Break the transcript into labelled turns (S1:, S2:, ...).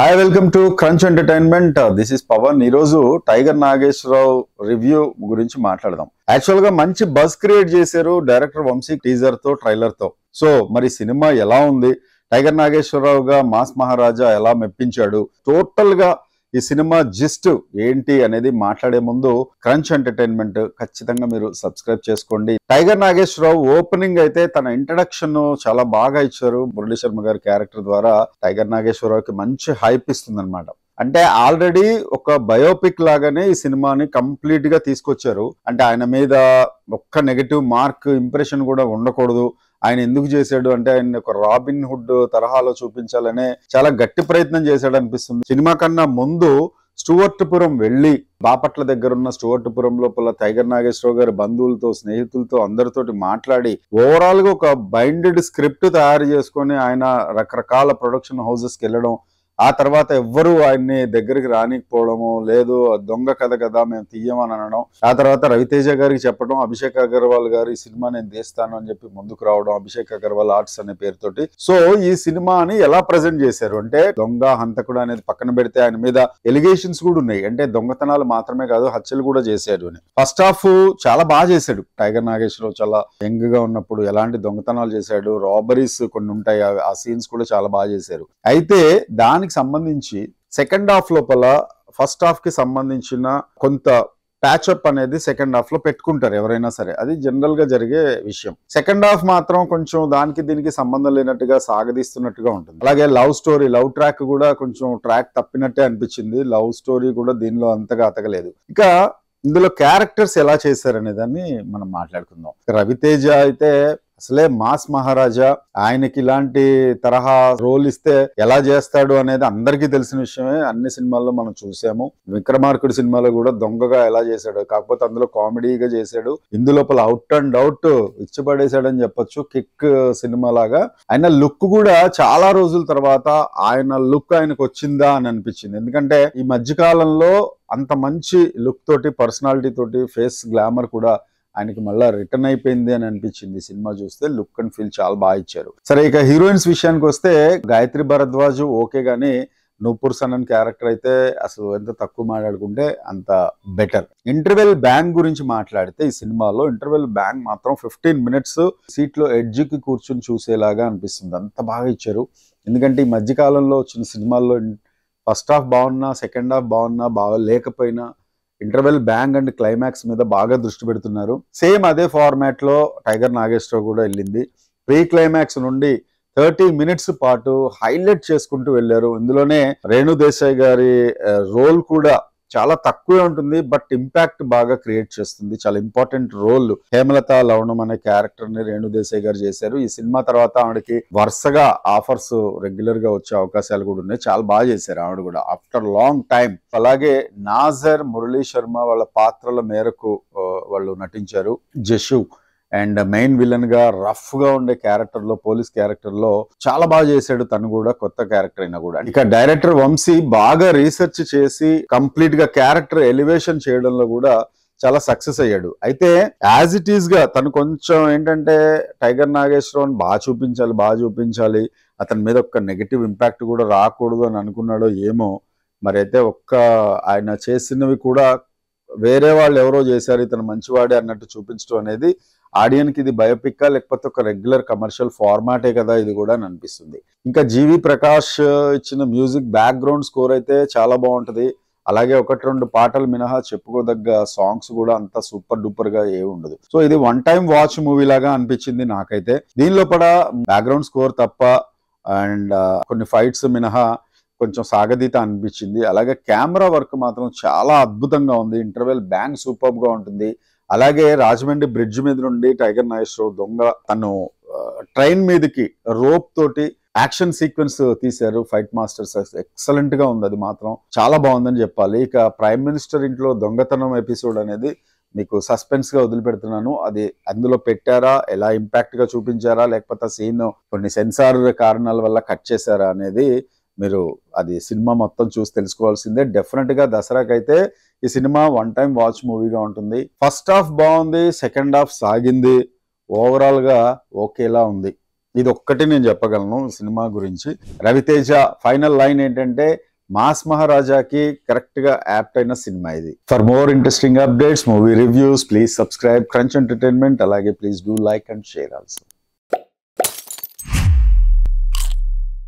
S1: Hi welcome to crunch entertainment. This is Pavan. ఈ రోజు tiger Nageswararao review గురించి మాట్లాడదాం. యాక్చువల్ గా మంచి బజ్ క్రియేట్ చేశారు డైరెక్టర్ వంశీ టీజర్ తో ట్రైలర్ తో. సో మరి సినిమా ఎలా ఉంది, టైగర్ నాగేశ్వరరావుగా మాస్ మహారాజా ఎలా మెప్పించాడు, టోటల్ గా ఈ సినిమా జిస్ట్ ఏంటి అనేది మాట్లాడే ముందు క్రంచ్ ఎంటర్టైన్మెంట్ ఖచ్చితంగా మీరు సబ్స్క్రైబ్ చేసుకోండి. టైగర్ నాగేశ్వరరావు ఓపెనింగ్ అయితే తన ఇంట్రడక్షన్ చాలా బాగా ఇచ్చారు. మురళీ శర్మ గారి క్యారెక్టర్ ద్వారా టైగర్ నాగేశ్వరరావుకి మంచి హైప్ ఇస్తుంది అనమాట. అంటే ఆల్రెడీ ఒక బయోపిక్ లాగానే ఈ సినిమాని కంప్లీట్ గా తీసుకొచ్చారు. అంటే ఆయన మీద ఒక్క నెగటివ్ మార్క్ ఇంప్రెషన్ కూడా ఉండకూడదు. ఆయన ఎందుకు చేశాడు అంటే ఆయన ఒక రాబిన్ హుడ్ తరహాలో చూపించాలనే చాలా గట్టి ప్రయత్నం చేశాడు అనిపిస్తుంది. సినిమా కన్నా ముందు స్టూవర్ట్పురం వెళ్ళి బాపట్ల దగ్గర ఉన్న స్టూవర్ట్పురం లోపల టైగర్ నాగేశ్వరరావు గారి బంధువులతో, స్నేహితులతో అందరితోటి మాట్లాడి ఓవరాల్ గా ఒక బైండెడ్ స్క్రిప్ట్ తయారు చేసుకొని ఆయన రకరకాల ప్రొడక్షన్ హౌసెస్ కి వెళ్ళడం, ఆ తర్వాత ఎవ్వరూ ఆయన్ని దగ్గరికి రానికపోవడము, లేదు దొంగ కథ కదా మేము తీయమని అనడం, ఆ తర్వాత రవితేజ గారికి చెప్పడం, అభిషేక్ అగర్వాల్ గారు ఈ సినిమా నేను తీస్తాను అని చెప్పి ముందుకు రావడం, అభిషేక్ అగర్వాల్ ఆర్ట్స్ అనే పేరుతోటి. సో ఈ సినిమాని ఎలా ప్రజెంట్ చేశారు అంటే దొంగ హంతకుడు అనేది పక్కన పెడితే ఆయన మీద ఎలిగేషన్స్ కూడా ఉన్నాయి. అంటే దొంగతనాలు మాత్రమే కాదు, హత్యలు కూడా చేశాడు అని. ఫస్ట్ హాఫ్ చాలా బాగా చేశాడు టైగర్ నాగేశ్వరరావు. చాలా యంగ్ గా ఉన్నప్పుడు ఎలాంటి దొంగతనాలు చేశాడు, రాబరీస్ కొన్ని ఉంటాయి, ఆ సీన్స్ కూడా చాలా బాగా చేశారు. అయితే దానికి సంబంధించి సెకండ్ హాఫ్ లోపల ఫస్ట్ హాఫ్ కి సంబంధించిన కొంత ప్యాచప్ అనేది సెకండ్ హాఫ్ లో పెట్టుకుంటారు ఎవరైనా సరే, అది జనరల్ గా జరిగే విషయం. సెకండ్ హాఫ్ మాత్రం కొంచెం దానికి దీనికి సంబంధం లేనట్టుగా సాగదీస్తున్నట్టుగా ఉంటుంది. అలాగే లవ్ స్టోరీ, లవ్ ట్రాక్ కూడా కొంచెం ట్రాక్ తప్పినట్టే అనిపించింది. లవ్ స్టోరీ కూడా దీనిలో అంతగా అతకలేదు. ఇక ఇందులో క్యారెక్టర్స్ ఎలా చేశారనే దాన్ని మనం మాట్లాడుకుందాం. రవితేజ అయితే అసలే మాస్ మహారాజా, ఆయనకి ఇలాంటి తరహా రోల్ ఇస్తే ఎలా చేస్తాడు అనేది అందరికీ తెలిసిన విషయమే. అన్ని సినిమాల్లో మనం చూసాము. విక్రమార్కుడి సినిమాలో కూడా దొంగగా ఎలా చేశాడు, కాకపోతే అందులో కామెడీగా చేశాడు. ఇందులోపల అవుట్ అండ్ అవుట్ ఇచ్చిపడేశాడని చెప్పొచ్చు. కిక్ సినిమా లాగా ఆయన లుక్ కూడా చాలా రోజుల తర్వాత ఆయన లుక్ ఆయనకు వచ్చిందా అని అనిపించింది. ఎందుకంటే ఈ మధ్యకాలంలో అంత మంచి లుక్ తోటి, పర్సనాలిటీ తోటి, ఫేస్ గ్లామర్ కూడా ఆయనకి మళ్ళీ రిటర్న్ అయిపోయింది అని అనిపించింది. సినిమా చూస్తే లుక్ అండ్ ఫీల్ చాలా బాగా ఇచ్చారు. సరే, ఇక హీరోయిన్స్ విషయానికి వస్తే గాయత్రి భరద్వాజ్ ఓకే, గానీ నూపూర్ సనన్ క్యారెక్టర్ అయితే అసలు ఎంత తక్కువ మాట్లాడుకుంటే అంత బెటర్. ఇంటర్వెల్ బ్యాంగ్ గురించి మాట్లాడితే ఈ సినిమాలో ఇంటర్వెల్ బ్యాంగ్ మాత్రం 15 minutes సీట్లో ఎడ్జ్కి కూర్చుని చూసేలాగా అనిపిస్తుంది. అంత బాగా ఇచ్చారు. ఎందుకంటే ఈ మధ్యకాలంలో వచ్చిన సినిమాల్లో ఫస్ట్ హాఫ్ బాగున్నా, సెకండ్ హాఫ్ బాగున్నా, బాగా లేకపోయినా ఇంటర్వెల్ బ్యాంగ్ అండ్ క్లైమాక్స్ మీద బాగా దృష్టి పెడుతున్నారు. సేమ్ అదే ఫార్మాట్ లో టైగర్ నాగేశ్వరరావు కూడా వెళ్ళింది. ప్రీ క్లైమాక్స్ నుండి 30 minutes పాటు హైలైట్ చేసుకుంటూ వెళ్ళారు. ఇందులోనే రేణు దేశాయ్ గారి రోల్ కూడా చాలా తక్కువే ఉంటుంది, బట్ ఇంపాక్ట్ బాగా క్రియేట్ చేస్తుంది. చాలా ఇంపార్టెంట్ రోల్ హేమలత లవణం అనే క్యారెక్టర్ ని రేణు దేశాయ్ గారు చేశారు. ఈ సినిమా తర్వాత ఆవిడకి వరుసగా ఆఫర్స్ రెగ్యులర్ గా వచ్చే అవకాశాలు కూడా ఉన్నాయి. చాలా బాగా చేశారు ఆవిడ కూడా ఆఫ్టర్ లాంగ్ టైం. అలాగే నాజర్, మురళీ శర్మ వాళ్ళ పాత్రల మేరకు వాళ్ళు నటించారు. జషు అండ్ మెయిన్ విలన్ గా రఫ్ గా ఉండే క్యారెక్టర్ లో, పోలీస్ క్యారెక్టర్ లో చాలా బాగా చేశాడు. తను కూడా కొత్త క్యారెక్టర్ అయినా కూడా. ఇక డైరెక్టర్ వంశీ బాగా రీసెర్చ్ చేసి కంప్లీట్ గా క్యారెక్టర్ ఎలివేషన్ చేయడంలో కూడా చాలా సక్సెస్ అయ్యాడు. అయితే యాజ్ ఇట్ ఈస్ గా తను కొంచెం ఏంటంటే టైగర్ నాగేశ్వరరావుని బాగా చూపించాలి, అతని మీద ఒక్క నెగటివ్ ఇంపాక్ట్ కూడా రాకూడదు అని అనుకున్నాడో ఏమో మరి. అయితే ఆయన చేసినవి కూడా వేరే వాళ్ళు ఎవరో చేశారు, ఇతను మంచివాడే అన్నట్టు చూపించడం అనేది ఆడియన్కి ఇది బయోపిక్కా లేకపోతే ఒక రెగ్యులర్ కమర్షియల్ ఫార్మాటే కదా ఇది కూడా అని అనిపిస్తుంది. ఇంకా జీవి ప్రకాష్ ఇచ్చిన మ్యూజిక్, బ్యాక్గ్రౌండ్ స్కోర్ అయితే చాలా బాగుంటది. అలాగే 1-2 పాటలు మినహా చెప్పుకోదగ్గ సాంగ్స్ కూడా అంత సూపర్ డూపర్ గా ఏ ఉండదు. సో ఇది వన్ టైం వాచ్ మూవీ లాగా అనిపించింది నాకైతే. దీనిలో కూడా బ్యాక్గ్రౌండ్ స్కోర్ తప్ప అండ్ కొన్ని ఫైట్స్ మినహా కొంచెం సాగదీత అనిపించింది. అలాగే కెమెరా వర్క్ మాత్రం చాలా అద్భుతంగా ఉంది. ఇంటర్వెల్ బ్యాంగ్ సూపర్ గా ఉంటుంది. అలాగే రాజమండ్రి బ్రిడ్జ్ మీద నుండి టైగర్ నాగేశ్వరరావు దొంగ తను ట్రైన్ మీదకి రోప్ తోటి యాక్షన్ సీక్వెన్స్ తీశారు. ఫైట్ మాస్టర్స్ ఎక్సలెంట్ గా ఉంది. అది మాత్రం చాలా బాగుందని చెప్పాలి. ఇక ప్రైమ్ మినిస్టర్ ఇంట్లో దొంగతనం ఎపిసోడ్ అనేది మీకు సస్పెన్స్ గా వదిలిపెడుతున్నాను. అది అందులో పెట్టారా, ఎలా ఇంపాక్ట్ గా చూపించారా, లేకపోతే సీన్ కొన్ని సెన్సార్ కారణాల వల్ల కట్ చేశారా అనేది మీరు అది సినిమా మొత్తం చూసి తెలుసుకోవాల్సిందే. డెఫినెట్ గా దసరాకైతే ఈ సినిమా వన్ టైం వాచ్ మూవీగా ఉంటుంది. ఫస్ట్ హాఫ్ బాగుంది, సెకండ్ హాఫ్ సాగింది, ఓవరాల్ గా ఓకేలా ఉంది. ఇది ఒక్కటి నేను చెప్పగలను సినిమా గురించి. రవితేజ ఫైనల్ లైన్ ఏంటంటే మాస్ మహారాజాకి కరెక్ట్ గా యాప్ట్ అయిన సినిమా ఇది. For more interesting updates, movie reviews, please subscribe Crunch entertainment. అలాగే please do like and share also.